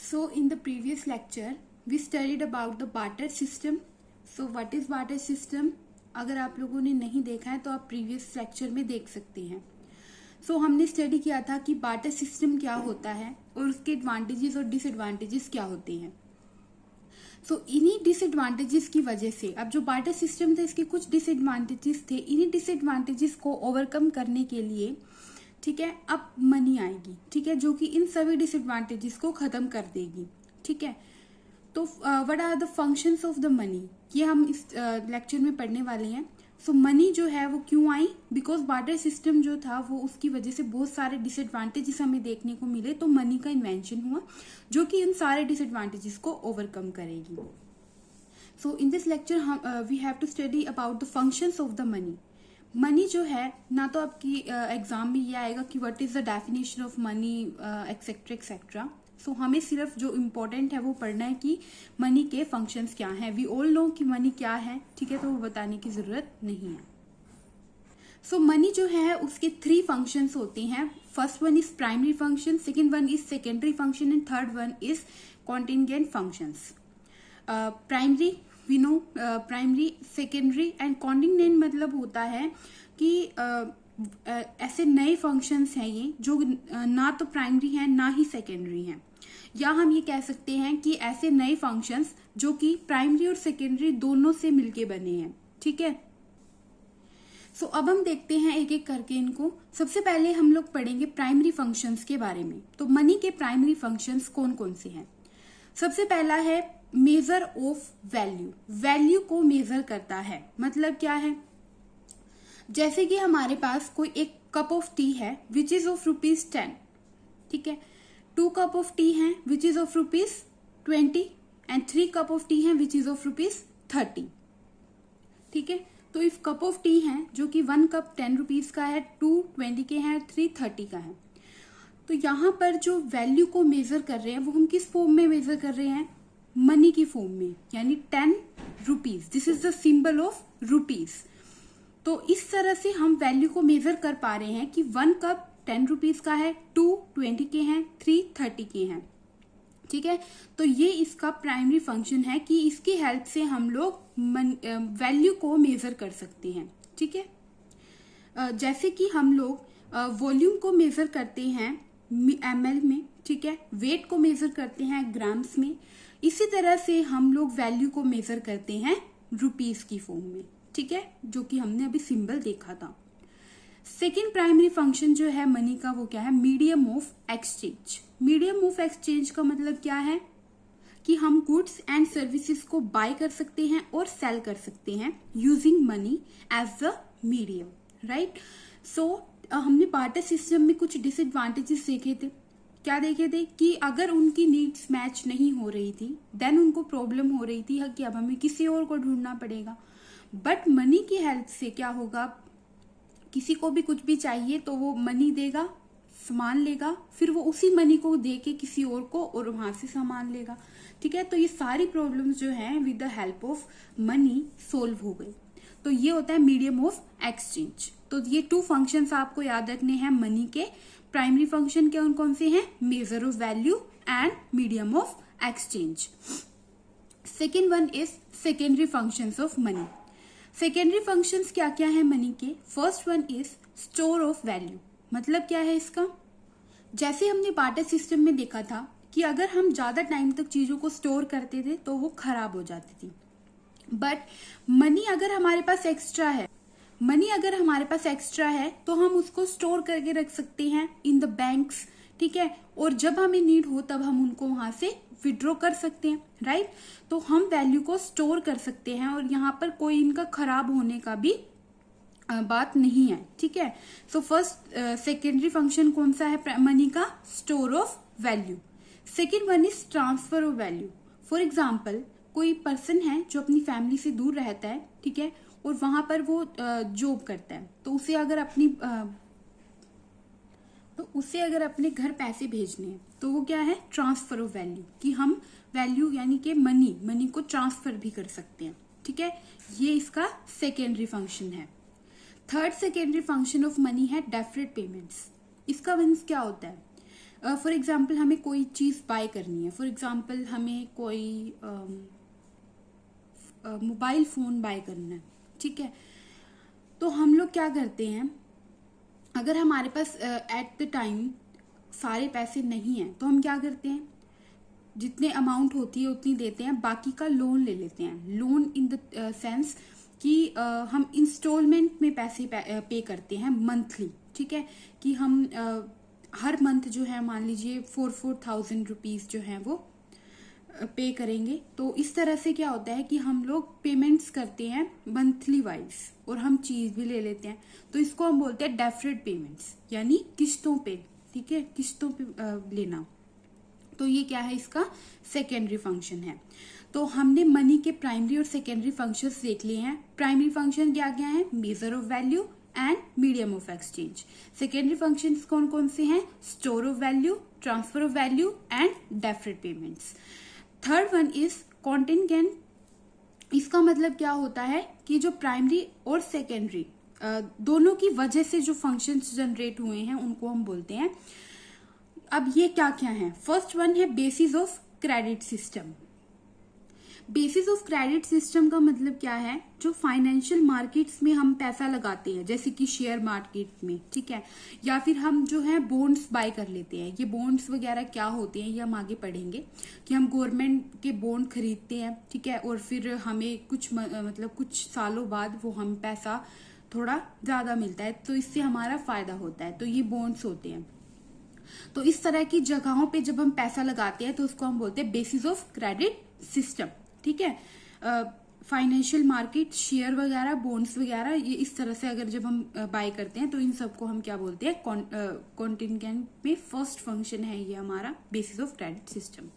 So in the previous lecture we studied about the barter system. So what is barter system? अगर आप लोगों ने नहीं देखा है तो आप प्रीवियस लेक्चर में देख सकते हैं. सो हमने स्टडी किया था कि बार्टर सिस्टम क्या होता है और उसके एडवांटेजेस और डिसएडवांटेजेस क्या होते हैं. सो इन्हीं डिसएडवांटेजेस की वजह से अब जो बार्टर सिस्टम था इसके कुछ डिसएडवांटेजेस थे. इन्हीं डिसएडवांटेजेस को ओवरकम करने के लिए ठीक है अब मनी आएगी, ठीक है, जो कि इन सभी डिसएडवांटेजेस को खत्म कर देगी. ठीक है, तो what are the functions of the money, ये हम इस लेक्चर में पढ़ने वाले हैं. सो मनी जो है वो क्यों आई? बिकॉज बार्टर सिस्टम जो था वो उसकी वजह से बहुत सारे डिसएडवांटेजेस हमें देखने को मिले, तो मनी का इन्वेंशन हुआ जो कि इन सारे डिसएडवांटेजेस को ओवरकम करेगी. So in this lecture we have to study about the functions of the money. Money जो है ना तो आपकी एग्जाम में ये आएगा कि what is the definition of money etcetera etcetera. So हमें सिर्फ जो इम्पोर्टेंट है वो पढ़ना है कि मनी के फंक्शंस क्या हैं. वी ऑल नो कि मनी क्या है, ठीक है, तो वो बताने की जरूरत नहीं है. सो मनी जो है उसके 3 फंक्शंस होते हैं. First one is primary function, second one is secondary function and third one is contingent functions. Primary we know, primary, secondary and contingent मतलब होता है कि ऐसे नए फंक्शंस हैं ये जो ना तो प्राइमरी हैं ना ही सेकेंडरी हैं, या हम ये कह सकते हैं कि ऐसे नए फंक्शंस जो कि प्राइमरी और सेकेंडरी दोनों से मिलके बने हैं. ठीक है, सो अब हम देखते हैं एक एक करके इनको. सबसे पहले हम लोग पढ़ेंगे प्राइमरी फंक्शंस के बारे में. तो मनी के प्राइमरी फंक्शंस कौन कौन से हैं? सबसे पहला है मेजर ऑफ वैल्यू. वैल्यू को मेजर करता है. मतलब क्या है? जैसे कि हमारे पास कोई एक कप ऑफ टी है विच इज ऑफ ₹10. ठीक है, 2 कप ऑफ टी है which is of ₹20 and 3 cup of T है विच इज ऑफ ₹30. ठीक है, तो इफ कप ऑफ टी है जो कि 1 कप 10 रुपीज का है, 2 20 के हैं, 3 30 का है. तो यहाँ पर जो वैल्यू को मेजर कर रहे हैं वो हम किस फॉर्म में मेजर कर रहे हैं? मनी की फॉर्म में, यानी 10 rupees. This is the symbol of rupees. तो इस तरह से हम वैल्यू को मेजर कर पा रहे हैं कि 1 कप 10 रुपीज का है, 2 20 के हैं, 3 30 के हैं. ठीक है, तो ये इसका प्राइमरी फंक्शन है कि इसकी हेल्प से हम लोग वैल्यू को मेजर कर सकते हैं. ठीक है, जैसे कि हम लोग वॉल्यूम को मेजर करते हैं ml में, ठीक है, वेट को मेजर करते हैं ग्राम्स में, इसी तरह से हम लोग वैल्यू को मेजर करते हैं रुपीज की फॉर्म में. ठीक है, जो कि हमने अभी सिंबल देखा था. सेकेंड प्राइमरी फंक्शन जो है मनी का वो क्या है? Medium of exchange. Medium of exchange का मतलब क्या है कि हम गुड्स एंड सर्विसेज को बाय कर सकते हैं और सेल कर सकते हैं using money as the medium. Right, so हमने बार्टर सिस्टम में कुछ डिसएडवांटेजेस देखे थे. क्या देखे थे? कि अगर उनकी नीड्स मैच नहीं हो रही थी देन उनको प्रॉब्लम हो रही थी कि अब हमें किसी और को ढूंढना पड़ेगा. बट मनी की हेल्प से क्या होगा? किसी को भी कुछ भी चाहिए तो वो मनी देगा, सामान लेगा, फिर वो उसी मनी को दे के किसी और को और वहां से सामान लेगा. ठीक है, तो ये सारी प्रॉब्लम्स जो हैं with the help of money solve हो गई. तो ये होता है मीडियम ऑफ एक्सचेंज. तो ये 2 फंक्शंस आपको याद रखने हैं मनी के. प्राइमरी फंक्शन कौन कौन से हैं? Major of value and medium of exchange. Second one is secondary functions of money. Secondary functions क्या क्या है मनी के? First one is store of value. मतलब क्या है इसका? जैसे हमने बार्टर सिस्टम में देखा था कि अगर हम ज्यादा टाइम तक चीजों को स्टोर करते थे तो वो खराब हो जाती थी. बट मनी अगर हमारे पास एक्स्ट्रा है, तो हम उसको स्टोर करके रख सकते हैं इन द बैंक्स. ठीक है, और जब हमें नीड हो तब हम उनको वहां से विड्रॉ कर सकते हैं. राइट, तो हम वैल्यू को स्टोर कर सकते हैं और यहाँ पर कोई इनका खराब होने का भी बात नहीं है. ठीक है, सो फर्स्ट सेकेंडरी फंक्शन कौन सा है मनी का? Store of value. Second one is transfer of value. For example कोई पर्सन है जो अपनी फैमिली से दूर रहता है, ठीक है, और वहां पर वो जॉब करता है, तो उसे अगर अपने घर पैसे भेजने हैं तो वो क्या है? ट्रांसफर ऑफ वैल्यू, कि हम वैल्यू यानी कि मनी को ट्रांसफर भी कर सकते हैं. ठीक है, ये इसका सेकेंडरी फंक्शन है. Third secondary function of money है डेफर्ड पेमेंट्स. इसका मीन्स क्या होता है? फॉर एग्जाम्पल हमें कोई चीज बाय करनी है, फॉर एग्जाम्पल हमें कोई मोबाइल फोन बाय करना है, ठीक है। तो हम लोग क्या करते हैं, अगर हमारे पास एट द टाइम सारे पैसे नहीं हैं तो हम क्या करते हैं, जितने अमाउंट होती है उतनी देते हैं, बाकी का लोन ले लेते हैं। लोन इन द सेंस कि हम इंस्टॉलमेंट में पैसे पे करते हैं मंथली, ठीक है। कि हम हर मंथ जो है मान लीजिए 4,000 रुपीज जो है वो पे करेंगे। तो इस तरह से क्या होता है कि हम लोग पेमेंट्स करते हैं मंथली वाइज, और हम चीज भी ले लेते हैं। तो इसको हम बोलते हैं डेफर्ड पेमेंट्स, यानी किस्तों पे, ठीक है, किस्तों पे लेना। तो ये क्या है, इसका सेकेंडरी फंक्शन है। तो हमने मनी के प्राइमरी और सेकेंडरी फंक्शंस देख लिए हैं। प्राइमरी फंक्शन क्या क्या है, major of value and medium of exchange. Secondary functions कौन कौन से हैं, store of value, transfer of value and deferred payments. Third one is contingent. इसका मतलब क्या होता है कि जो प्राइमरी और सेकेंडरी दोनों की वजह से जो फंक्शंस जनरेट हुए हैं उनको हम बोलते हैं। अब ये क्या क्या है, फर्स्ट वन है basis of credit system. Basis of credit system का मतलब क्या है, जो फाइनेंशियल मार्केट्स में हम पैसा लगाते हैं, जैसे कि शेयर मार्केट में, ठीक है, या फिर हम जो है बॉन्ड्स बाय कर लेते हैं। ये बॉन्ड्स वगैरह क्या होते हैं ये हम आगे पढ़ेंगे, कि हम गवर्नमेंट के बॉन्ड खरीदते हैं, ठीक है, और फिर हमें कुछ सालों बाद वो हम पैसा थोड़ा ज्यादा मिलता है, तो इससे हमारा फायदा होता है। तो ये बॉन्ड्स होते हैं। तो इस तरह की जगहों पे जब हम पैसा लगाते हैं तो उसको हम बोलते हैं बेसिस ऑफ क्रेडिट सिस्टम, ठीक है। फाइनेंशियल मार्केट, शेयर वगैरह, बॉन्ड्स वगैरह, ये इस तरह से अगर जब हम बाय करते हैं तो इन सबको हम क्या बोलते हैं, कॉन्टिंजेंट में फर्स्ट फंक्शन है ये हमारा basis of credit system.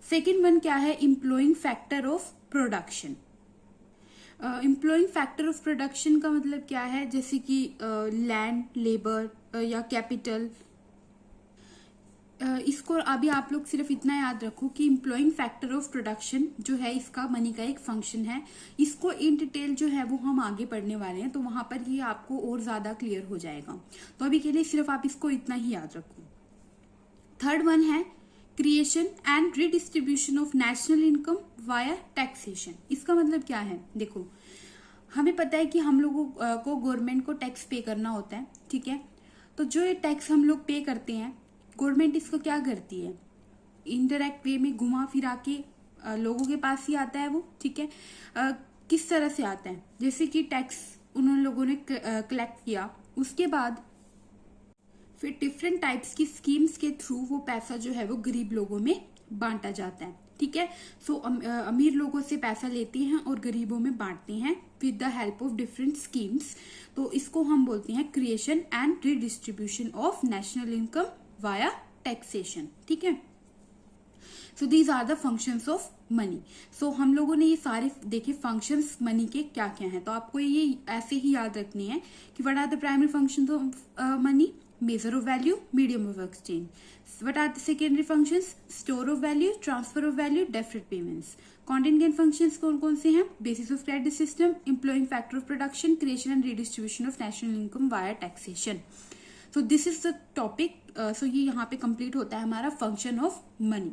Second one क्या है, employing factor of production. Employing factor of production का मतलब क्या है, जैसे कि लैंड, लेबर या कैपिटल। इसको अभी आप लोग सिर्फ इतना याद रखो कि इम्प्लॉइंग फैक्टर ऑफ प्रोडक्शन जो है इसका मनी का एक फंक्शन है। इसको इन डिटेल जो है वो हम आगे पढ़ने वाले हैं, तो वहां पर ये आपको और ज्यादा क्लियर हो जाएगा। तो अभी के लिए सिर्फ आप इसको इतना ही याद रखो। थर्ड वन है creation and redistribution of national income via taxation. इसका मतलब क्या है, देखो हमें पता है कि हम लोगों को गवर्नमेंट को टैक्स पे करना होता है, ठीक है। तो जो ये टैक्स हम लोग पे करते हैं, गवर्नमेंट इसको क्या करती है, इनडायरेक्ट वे में घुमा फिरा के लोगों के पास ही आता है वो, ठीक है। किस तरह से आता है, जैसे कि टैक्स उन लोगों ने कलेक्ट किया, उसके बाद फिर डिफरेंट टाइप्स की स्कीम्स के थ्रू वो पैसा जो है वो गरीब लोगों में बांटा जाता है, ठीक है। सो अमीर लोगों से पैसा लेते हैं और गरीबों में बांटते हैं with the help of different schemes. तो इसको हम बोलते हैं creation and redistribution of national income via taxation, ठीक है। So these are the functions of money. So हम लोगों ने ये सारे देखे फंक्शंस मनी के क्या क्या हैं। तो आपको ये ऐसे ही याद रखने हैं कि what are the primary functions of money, measure of value, medium of exchange. What are the secondary functions, store of value, transfer of value, deferred payments. Contingent functions कौन कौन से हैं, basis of credit system, employing factor of production, creation and redistribution of national income via taxation. So this is the topic. So ये यहाँ पे complete होता है हमारा फंक्शन ऑफ मनी।